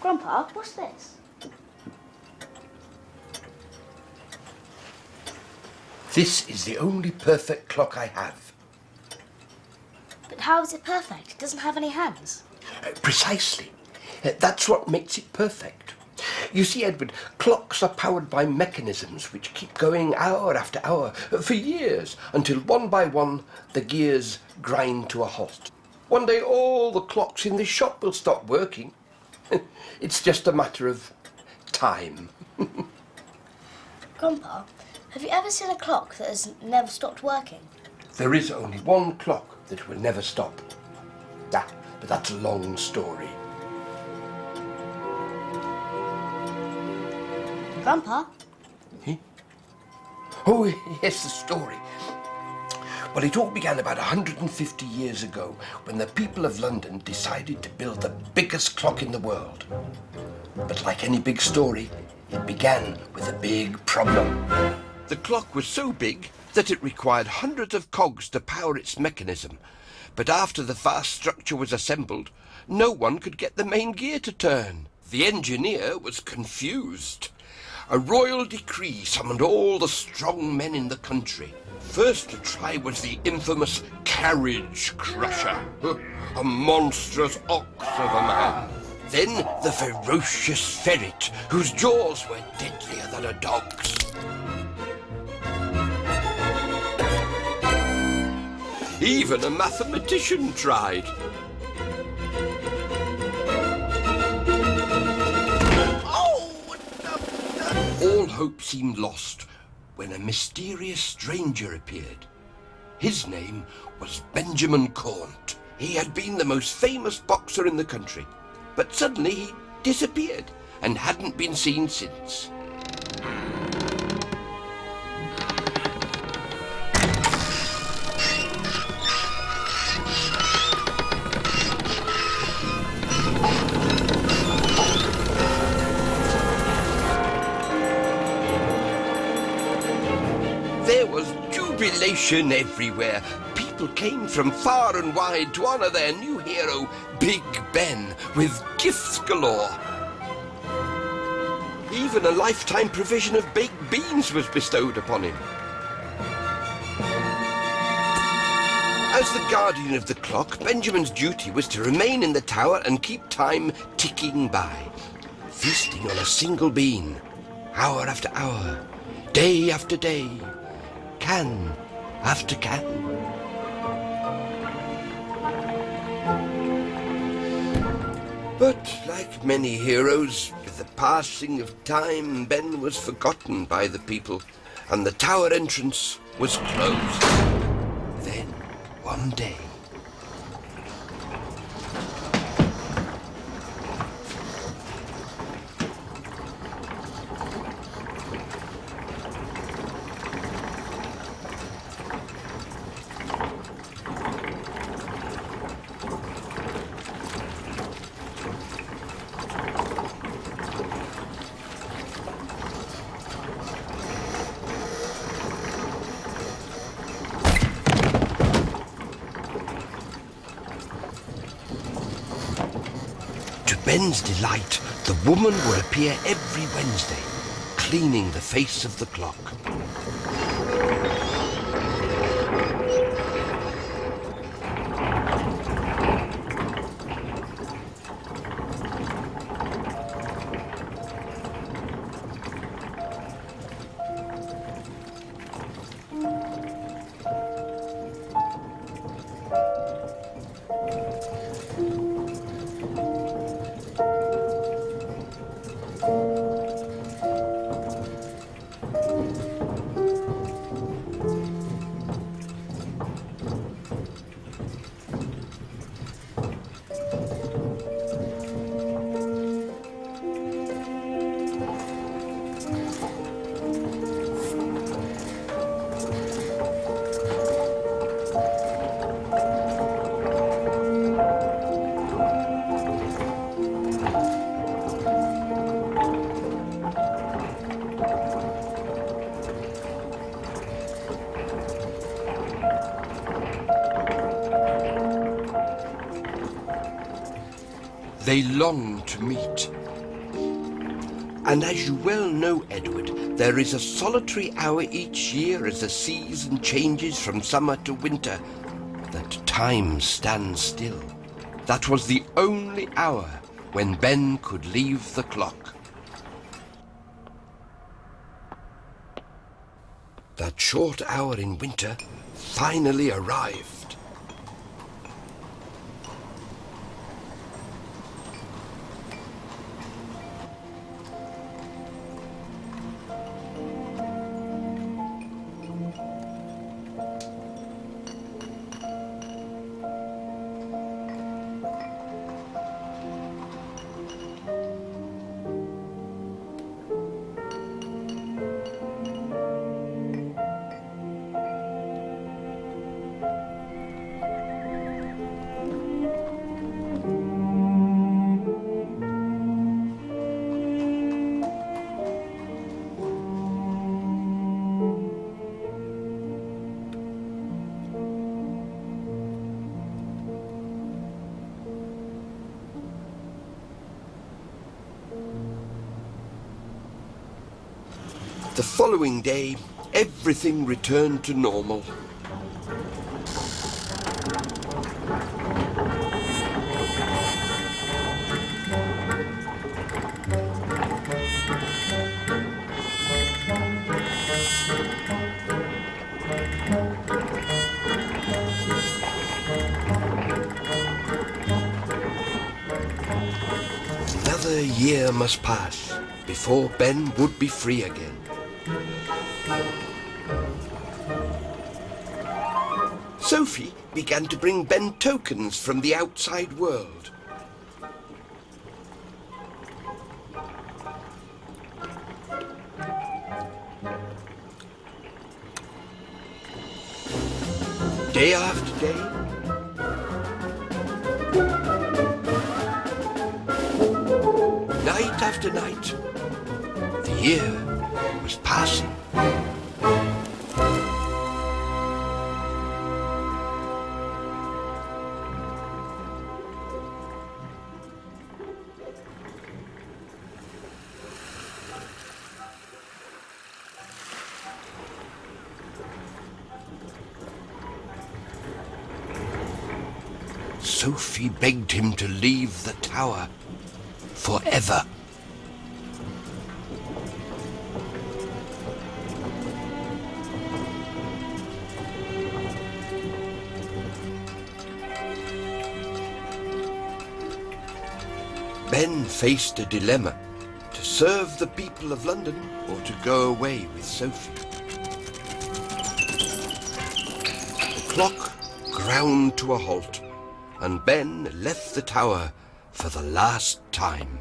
Grandpa, what's this? This is the only perfect clock I have. But how is it perfect? It doesn't have any hands. Precisely. That's what makes it perfect. You see, Edward, clocks are powered by mechanisms which keep going hour after hour for years until one by one the gears grind to a halt. One day all the clocks in this shop will stop working. It's just a matter of time. Grandpa, have you ever seen a clock that has never stopped working? There is only one clock that will never stop. But that's a long story. Grandpa? Oh, yes, the story. Well, it all began about 150 years ago when the people of London decided to build the biggest clock in the world. But like any big story, it began with a big problem. The clock was so big that it required hundreds of cogs to power its mechanism. But after the vast structure was assembled, no one could get the main gear to turn. The engineer was confused. A royal decree summoned all the strong men in the country. First to try was the infamous Carriage Crusher, a monstrous ox of a man. Then the ferocious Ferret, whose jaws were deadlier than a dog's. Even a mathematician tried. All hope seemed lost when a mysterious stranger appeared. His name was Benjamin Cornt. He had been the most famous boxer in the country, but suddenly he disappeared and hadn't been seen since. There was jubilation everywhere. People came from far and wide to honour their new hero, Big Ben, with gifts galore. Even a lifetime provision of baked beans was bestowed upon him. As the guardian of the clock, Benjamin's duty was to remain in the tower and keep time ticking by, feasting on a single bean, hour after hour, day after day, can after can. But like many heroes, with the passing of time, Ben was forgotten by the people, and the tower entrance was closed. Then, one day, to Ben's delight, the woman would appear every Wednesday, cleaning the face of the clock. They longed to meet, And as you well know, Edward, there is a solitary hour each year as the season changes from summer to winter, that time stands still. That was the only hour when Ben could leave the clock. That short hour in winter finally arrived. The following day, everything returned to normal. Another year must pass before Ben would be free again. Sophie began to bring Ben tokens from the outside world. Day after day, night after night, the year was passing. Sophie begged him to leave the tower forever. Ben faced a dilemma: to serve the people of London or to go away with Sophie. The clock ground to a halt, and Ben left the tower for the last time.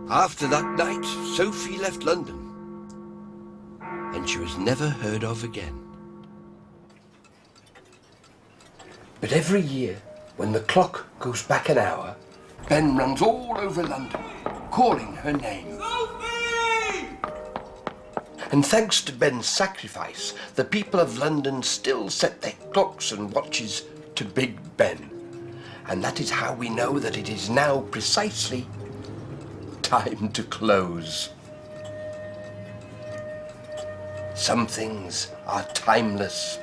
After that night, Sophie left London, and she was never heard of again. But every year, when the clock goes back an hour, Ben runs all over London, calling her name. Sophie! And thanks to Ben's sacrifice, the people of London still set their clocks and watches to Big Ben. And that is how we know that it is now precisely time to close. Some things are timeless.